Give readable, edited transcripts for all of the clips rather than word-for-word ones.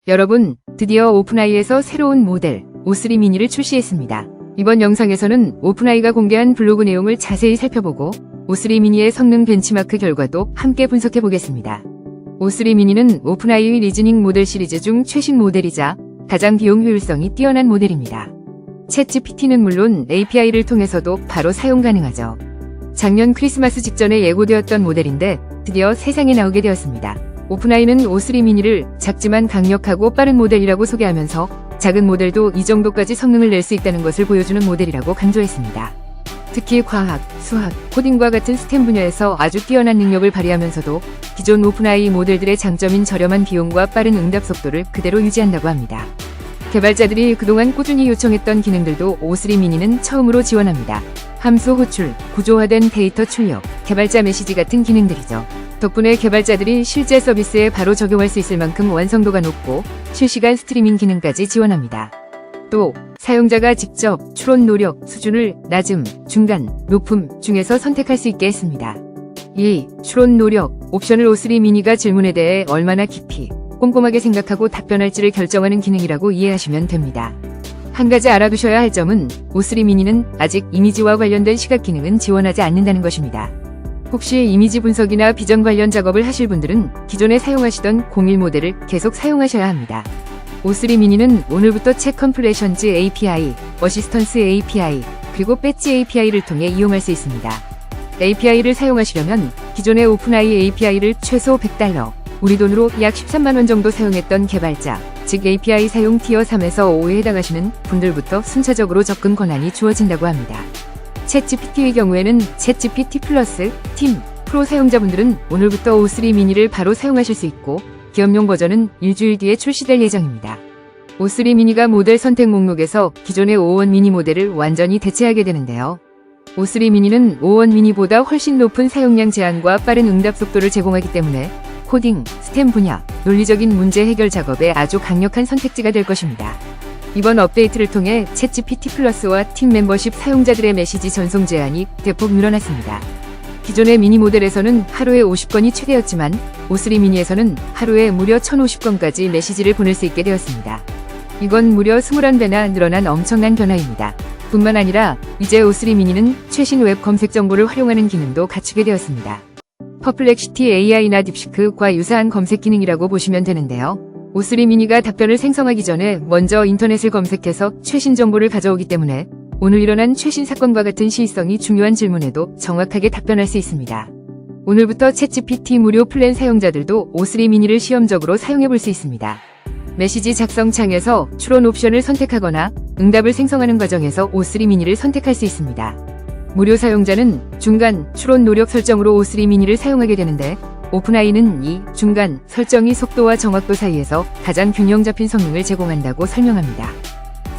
여러분, 드디어 오픈아이에서 새로운 모델 O3 미니를 출시했습니다. 이번 영상에서는 오픈아이가 공개한 블로그 내용을 자세히 살펴보고 O3 미니의 성능 벤치마크 결과도 함께 분석해 보겠습니다. O3 미니는 오픈아이 리즈닝 모델 시리즈 중 최신 모델이자 가장 비용 효율성이 뛰어난 모델입니다. 챗GPT는 물론 API를 통해서도 바로 사용 가능하죠. 작년 크리스마스 직전에 예고되었던 모델인데 드디어 세상에 나오게 되었습니다. 오픈아이는 O3 미니를 작지만 강력하고 빠른 모델이라고 소개하면서 작은 모델도 이 정도까지 성능을 낼 수 있다는 것을 보여주는 모델이라고 강조했습니다. 특히 과학, 수학, 코딩과 같은 스템 분야에서 아주 뛰어난 능력을 발휘하면서도 기존 오픈아이 모델들의 장점인 저렴한 비용과 빠른 응답 속도를 그대로 유지한다고 합니다. 개발자들이 그동안 꾸준히 요청했던 기능들도 O3 미니는 처음으로 지원합니다. 함수 호출, 구조화된 데이터 출력, 개발자 메시지 같은 기능들이죠. 덕분에 개발자들이 실제 서비스에 바로 적용할 수 있을 만큼 완성도가 높고 실시간 스트리밍 기능까지 지원합니다. 또 사용자가 직접 추론 노력 수준을 낮음, 중간, 높음 중에서 선택할 수 있게 했습니다. 이 추론 노력 옵션을 O3 미니가 질문에 대해 얼마나 깊이 꼼꼼하게 생각하고 답변할지를 결정하는 기능이라고 이해하시면 됩니다. 한 가지 알아두셔야 할 점은 O3 미니는 아직 이미지와 관련된 시각 기능은 지원하지 않는다는 것입니다. 혹시 이미지 분석이나 비전 관련 작업을 하실 분들은 기존에 사용하시던 01 모델을 계속 사용하셔야 합니다. O3 미니는 오늘부터 챗 컴플레이션즈 API, 어시스턴스 API, 그리고 배지 API를 통해 이용할 수 있습니다. API를 사용하시려면 기존의 오픈아이 API를 최소 $100, 우리 돈으로 약 13만원 정도 사용했던 개발자, 즉 API 사용 티어 3에서 5에 해당하시는 분들부터 순차적으로 접근 권한이 주어진다고 합니다. 챗GPT의 경우에는 챗GPT 플러스, 팀, 프로 사용자분들은 오늘부터 O3 미니를 바로 사용하실 수 있고 기업용 버전은 일주일 뒤에 출시될 예정입니다. O3 미니가 모델 선택 목록에서 기존의 5원 미니 모델을 완전히 대체하게 되는데요. O3 미니는 5원 미니보다 훨씬 높은 사용량 제한과 빠른 응답 속도를 제공하기 때문에 코딩, 스템 분야, 논리적인 문제 해결 작업에 아주 강력한 선택지가 될 것입니다. 이번 업데이트를 통해 챗GPT 플러스와 팀 멤버십 사용자들의 메시지 전송 제한이 대폭 늘어났습니다. 기존의 미니 모델에서는 하루에 50건이 최대였지만 O3 미니에서는 하루에 무려 1050건까지 메시지를 보낼 수 있게 되었습니다. 이건 무려 21배나 늘어난 엄청난 변화입니다. 뿐만 아니라 이제 O3 미니는 최신 웹 검색 정보를 활용하는 기능도 갖추게 되었습니다. 퍼플렉시티 AI나 딥시크과 유사한 검색 기능이라고 보시면 되는데요. O3 미니가 답변을 생성하기 전에 먼저 인터넷을 검색해서 최신 정보를 가져오기 때문에 오늘 일어난 최신 사건과 같은 시의성이 중요한 질문에도 정확하게 답변할 수 있습니다. 오늘부터 챗GPT 무료 플랜 사용자들도 O3 미니를 시험적으로 사용해 볼 수 있습니다. 메시지 작성 창에서 추론 옵션을 선택하거나 응답을 생성하는 과정에서 O3 미니를 선택할 수 있습니다. 무료 사용자는 중간, 추론 노력 설정으로 O3 미니를 사용하게 되는데 오픈아이는 이 중간 설정이 속도와 정확도 사이에서 가장 균형 잡힌 성능을 제공한다고 설명합니다.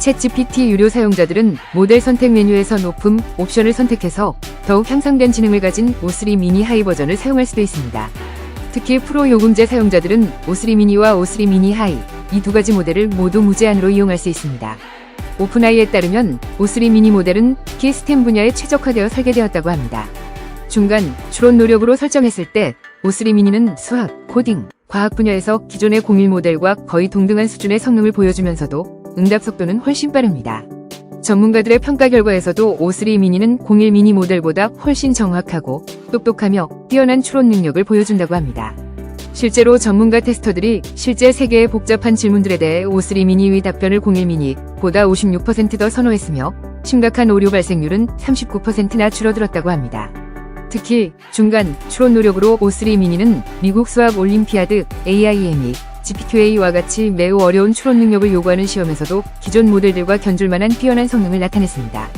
챗GPT 유료 사용자들은 모델 선택 메뉴에서 높음 옵션을 선택해서 더욱 향상된 지능을 가진 O3 미니 하이 버전을 사용할 수도 있습니다. 특히 프로 요금제 사용자들은 O3 미니와 O3 미니 하이 이 두 가지 모델을 모두 무제한으로 이용할 수 있습니다. 오픈아이에 따르면 O3 미니 모델은 특히 스템 분야에 최적화되어 설계되었다고 합니다. 중간, 추론 노력으로 설정했을 때 O3 미니는 수학, 코딩, 과학 분야에서 기존의 01 모델과 거의 동등한 수준의 성능을 보여주면서도 응답 속도는 훨씬 빠릅니다. 전문가들의 평가 결과에서도 O3 미니는 01 미니 모델보다 훨씬 정확하고 똑똑하며 뛰어난 추론 능력을 보여준다고 합니다. 실제로 전문가 테스터들이 실제 세계의 복잡한 질문들에 대해 O3 미니의 답변을 01 미니보다 56% 더 선호했으며 심각한 오류 발생률은 39%나 줄어들었다고 합니다. 특히 중간, 추론 노력으로 O3 미니는 미국 수학 올림피아드 AIME, GPQA와 같이 매우 어려운 추론 능력을 요구하는 시험에서도 기존 모델들과 견줄만한 뛰어난 성능을 나타냈습니다.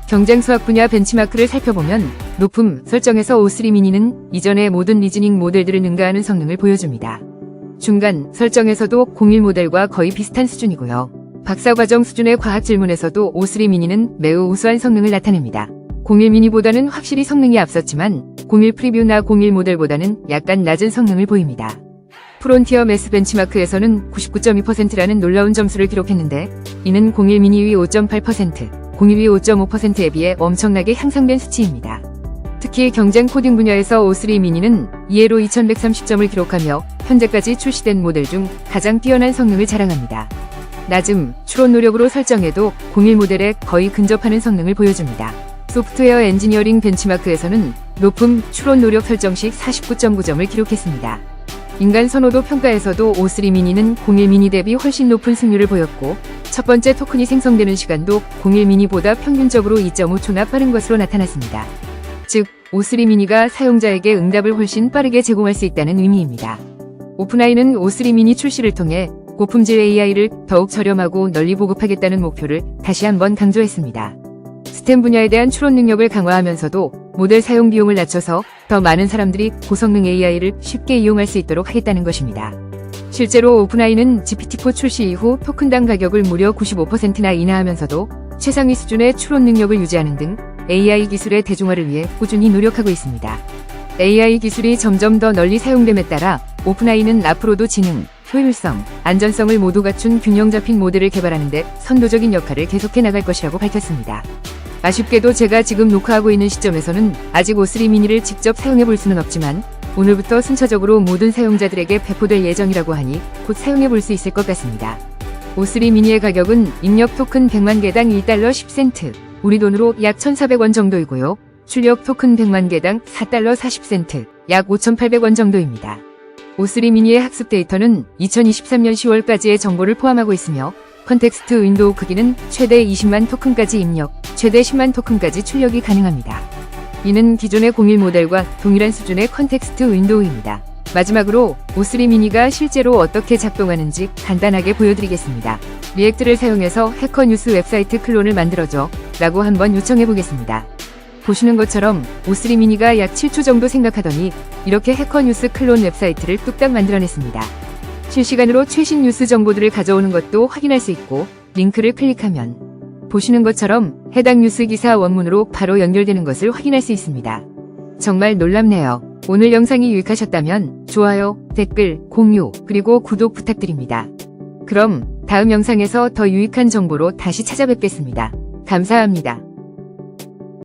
경쟁 수학 분야 벤치마크를 살펴보면 높음 설정에서 O3 미니는 이전의 모든 리즈닝 모델들을 능가하는 성능을 보여줍니다. 중간 설정에서도 01 모델과 거의 비슷한 수준이고요. 박사과정 수준의 과학 질문에서도 O3 미니는 매우 우수한 성능을 나타냅니다. 01 미니보다는 확실히 성능이 앞섰지만 01 프리뷰나 01 모델보다는 약간 낮은 성능을 보입니다. 프론티어 매스 벤치마크에서는 99.2%라는 놀라운 점수를 기록했는데 이는 01 미니의 5.8%, 01의 5.5%에 비해 엄청나게 향상된 수치입니다. 특히 특히 경쟁 코딩 분야에서 O3 미니는 이해로 2130점을 기록하며 현재까지 출시된 모델 중 가장 뛰어난 성능을 자랑합니다. 낮음, 추론 노력으로 설정해도 01 모델에 거의 근접하는 성능을 보여줍니다. 소프트웨어 엔지니어링 벤치마크에서는 높음, 추론 노력 설정 시 49.9점을 기록했습니다. 인간 선호도 평가에서도 O3 미니는 01 미니 대비 훨씬 높은 승률을 보였고 첫 번째 토큰이 생성되는 시간도 01 미니보다 평균적으로 2.5초나 빠른 것으로 나타났습니다. 즉, O3 미니가 사용자에게 응답을 훨씬 빠르게 제공할 수 있다는 의미입니다. 오픈AI는 O3 미니 출시를 통해 고품질 AI를 더욱 저렴하고 널리 보급하겠다는 목표를 다시 한번 강조했습니다. 스템 분야에 대한 추론 능력을 강화하면서도 모델 사용 비용을 낮춰서 더 많은 사람들이 고성능 AI를 쉽게 이용할 수 있도록 하겠다는 것입니다. 실제로 오픈AI는 GPT-4 출시 이후 토큰당 가격을 무려 95%나 인하하면서도 최상위 수준의 추론 능력을 유지하는 등 AI 기술의 대중화를 위해 꾸준히 노력하고 있습니다. AI 기술이 점점 더 널리 사용됨에 따라 오픈AI는 앞으로도 지능, 효율성, 안전성을 모두 갖춘 균형 잡힌 모델을 개발하는 데 선도적인 역할을 계속해 나갈 것이라고 밝혔습니다. 아쉽게도 제가 지금 녹화하고 있는 시점에서는 아직 O3 미니를 직접 사용해 볼 수는 없지만 오늘부터 순차적으로 모든 사용자들에게 배포될 예정이라고 하니 곧 사용해 볼 수 있을 것 같습니다. O3 미니의 가격은 입력 토큰 100만 개당 1달러 10센트, 우리 돈으로 약 1,400원 정도이고요. 출력 토큰 100만 개당 4달러 40센트, 약 5,800원 정도입니다. O3 미니의 학습 데이터는 2023년 10월까지의 정보를 포함하고 있으며 컨텍스트 윈도우 크기는 최대 20만 토큰까지 입력, 최대 10만 토큰까지 출력이 가능합니다. 이는 기존의 01 모델과 동일한 수준의 컨텍스트 윈도우입니다. 마지막으로 O3 미니가 실제로 어떻게 작동하는지 간단하게 보여드리겠습니다. 리액트를 사용해서 해커 뉴스 웹사이트 클론을 만들어줘 라고 한번 요청해보겠습니다. 보시는 것처럼 O3 미니가 약 7초 정도 생각하더니 이렇게 해커 뉴스 클론 웹사이트를 뚝딱 만들어냈습니다. 실시간으로 최신 뉴스 정보들을 가져오는 것도 확인할 수 있고 링크를 클릭하면 보시는 것처럼 해당 뉴스 기사 원문으로 바로 연결되는 것을 확인할 수 있습니다. 정말 놀랍네요. 오늘 영상이 유익하셨다면 좋아요, 댓글, 공유, 그리고 구독 부탁드립니다. 그럼 다음 영상에서 더 유익한 정보로 다시 찾아뵙겠습니다. 감사합니다.